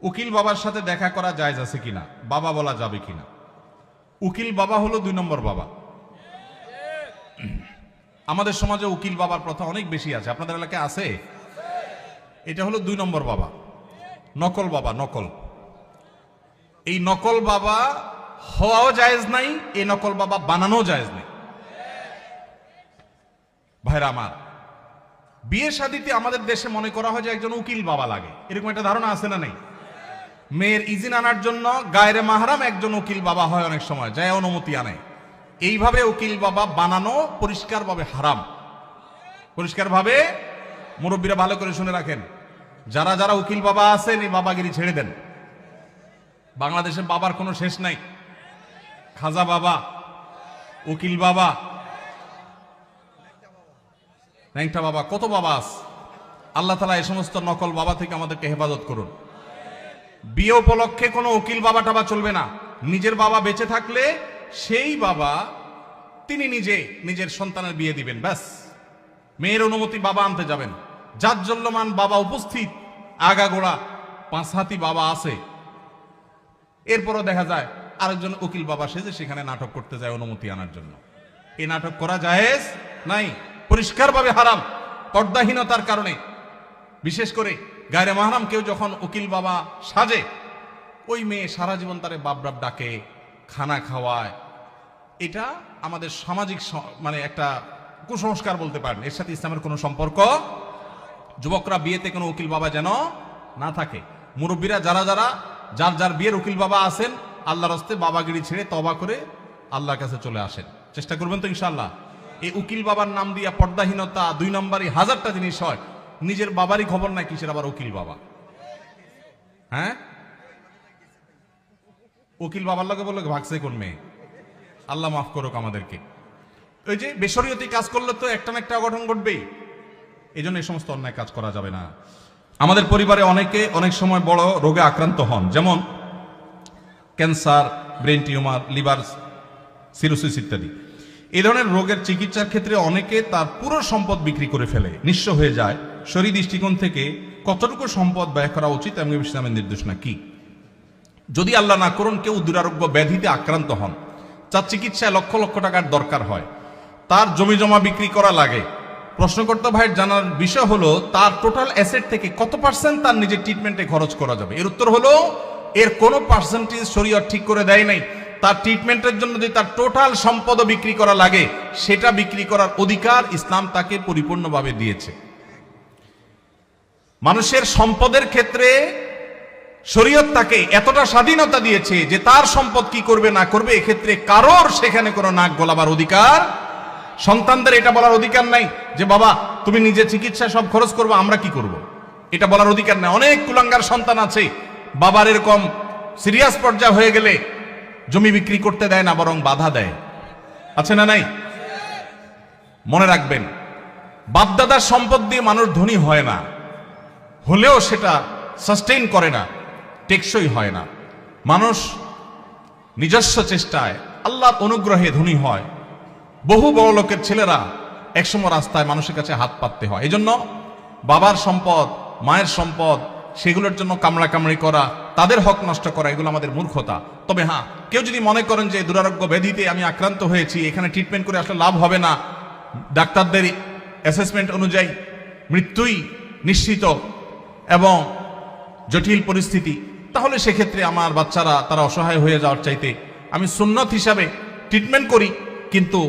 উকিল বাবার সাথে দেখা করা জায়েজ আছে কিনা, বাবা বলা যাবে কিনা? উকিল বাবা হলো 2 নম্বর বাবা। আমাদের সমাজে উকিল বাবার প্রথা অনেক বেশি আছে, আপনাদের এলাকায় আছে? এটা হলো 2 নম্বর বাবা, নকল বাবা। নকল, এই নকল বাবা হওয়াও জায়েজ নাই, এই নকল বাবা বানানো জায়েজ নাই। ভাইরা আমার, বিয়ে শাদীতে আমাদের দেশে মনে করা হয় যে একজন উকিল বাবা লাগে, এরকম একটা ধারণা আছে না নাই? মেয়ের ইজিন আনার জন্য গায়রে মাহরাম একজন উকিল বাবা হয়, অনেক সময় যায় অনুমতি আনে। এইভাবে উকিল বাবা বানানো পরিষ্কারভাবে হারাম, পরিষ্কারভাবে। মুরব্বীরা ভালো করে শুনে রাখেন, যারা যারা উকিল বাবা আছেন এই বাবাগিরি ছেড়ে দেন। বাংলাদেশে বাবার কোনো শেষ নাই। খাজা বাবা, উকিল বাবা, ন্যাংটা বাবা, কত বাবা আছে। আল্লাহ তাআলা এই সমস্ত নকল বাবা থেকে আমাদেরকে হেফাজত করুন। বিয়ে উপলক্ষে কোনো উকিল বাবা টাবা চলবে না। নিজের বাবা বেঁচে থাকলে সেই বাবা তিনি নিজে নিজের সন্তানের বিয়ে দিবেন, ব্যাস। মেয়ের অনুমতি বাবা আনতে যাবেন। জাজ্জল্যমান বাবা উপস্থিত, আগাগোড়া 5 হাতি বাবা আছে, এরপরও দেখা যায় আরেকজন উকিল বাবা সেজে সেখানে নাটক করতে যায় অনুমতি আনার জন্য। এই নাটক করা জায়েজ নাই, পরিষ্কারভাবে হারাম। পর্দাহীনতার কারণে বিশেষ করে গায়রে মাহরাম কেউ যখন উকিল বাবা সাজে, ওই মেয়ে সারা জীবন তারে বাপ বাপ ডাকে, খানা খাওয়ায়। এটা আমাদের সামাজিক মানে একটা কুসংস্কার বলতে পারেন, এর সাথে ইসলামের কোনো সম্পর্ক। যুবকরা বিয়েতে কোনো উকিল বাবা যেন না থাকে। মুরব্বীরা যারা যারা যার যার বিয়ের উকিল বাবা আছেন, আল্লাহর হস্তে বাবাগিরি ছেড়ে তওবা করে আল্লাহর কাছে চলে আসেন, চেষ্টা করবেন তো ইনশাআল্লাহ। এই উকিল বাবার নাম দিয়া পর্দাহীনতা 2 নম্বরই হাজারটা জিনিস হয়। নিজের বাবারই খবর নাই, কিসের আবার উকিল বাবা? হ্যাঁ, উকিল বাবার লগে বলে ভাগছে কোন মেয়ে? আল্লাহ মাফ করুক আমাদেরকে। ওই যে বেশরিয়তি কাজ করলে তো একটা না একটা অঘটন ঘটবেই, এই জন্য এই সমস্ত অন্যায় কাজ করা যাবে না। আমাদের পরিবারে অনেকে অনেক সময় বড় রোগে আক্রান্ত হন, যেমন cancer, brain tumour, liver cirrhosis ইত্যাদি। এই ধরনের রোগের চিকিৎসার ক্ষেত্রে অনেকে তার পুরো সম্পদ বিক্রি করে ফেলে, নিঃস্ব হয়ে যায়। শরী দৃষ্টিকোণ থেকে কতটুকু সম্পদ ব্যয় করা উচিত এবং ইসলামের নির্দেশনা কি? যদি আল্লাহ না করুন কেউ দুরারোগ্য ব্যাধিতে আক্রান্ত হন, তার চিকিৎসায় লক্ষ লক্ষ টাকার দরকার হয়, তার জমি জমা বিক্রি করা লাগে, প্রশ্নকর্তা ভাইয়ের জানার বিষয় হলো তার টোটাল অ্যাসেট থেকে কত পার্সেন্ট তার নিজের ট্রিটমেন্টে খরচ করা যাবে? এর উত্তর হলো এর কোনো পার্সেন্টেজ শরীয়ত ঠিক করে দেয় নাই। তার ট্রিটমেন্টের জন্য যদি তার টোটাল সম্পদ বিক্রি করা লাগে, সেটা বিক্রি করার অধিকার ইসলাম তাকে পরিপূর্ণভাবে দিয়েছে। মানুষের সম্পদের ক্ষেত্রে শরীয়ত তাকে এতটা স্বাধীনতা দিয়েছে যে তার সম্পদ কি করবে না করবে এক্ষেত্রে কারোর সেখানে কোনো নাক গলাবার অধিকার। সন্তানদের এটা বলার অধিকার নাই যে বাবা তুমি নিজে চিকিৎসায় সব খরচ করবো, আমরা কি করব, এটা বলার অধিকার নাই। অনেক কুলাঙ্গার সন্তান আছে, বাবার এরকম সিরিয়াস পর্যায়ে হয়ে গেলে জমি বিক্রি করতে দেয় না, বরং বাধা দেয়। আছে না নাই? মনে রাখবেন, বাপদাদার সম্পদ দিয়ে মানুষ ধনী হয় না, হলেও সেটা সাস্টেইন করে না, টেকসই হয় না। মানুষ নিজস্ব চেষ্টায় আল্লাহর অনুগ্রহে ধনী হয়। বহু বড় লোকের ছেলেরা একসময় রাস্তায় মানুষের কাছে হাত পাততে হয়। এই জন্য বাবার সম্পদ, মায়ের সম্পদ, সেগুলোর জন্য কামড়াকামড়ি করা, তাদের হক নষ্ট করা, এগুলো আমাদের মূর্খতা। তবে হ্যাঁ, কেউ যদি মনে করেন যে দুরারোগ্য ব্যাধিতে আমি আক্রান্ত হয়েছি, এখানে ট্রিটমেন্ট করে আসলে লাভ হবে না, ডাক্তারদের অ্যাসেসমেন্ট অনুযায়ী মৃত্যুই নিশ্চিত এবং জটিল পরিস্থিতি, তাহলে সেক্ষেত্রে আমার বাচ্চারা তারা অসহায় হয়ে যাওয়ার চাইতে আমি সুন্নত হিসাবে ট্রিটমেন্ট করি, কিন্তু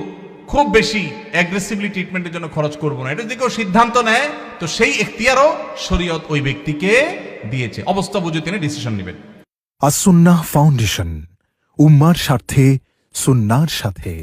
খুব বেশি অ্যাগ্রেসিভলি ট্রিটমেন্টের জন্য খরচ করব না। এটা যদি কেউ সিদ্ধান্ত নেয় তো সেই এখতিয়ারও শরীয়ত ওই ব্যক্তিকে দিয়েছে। অবস্থা বুঝে তিনি ডিসিশন নেবেন। আস-সুন্নাহ ফাউন্ডেশন, উম্মার স্বার্থে সুন্নাহর সাথে।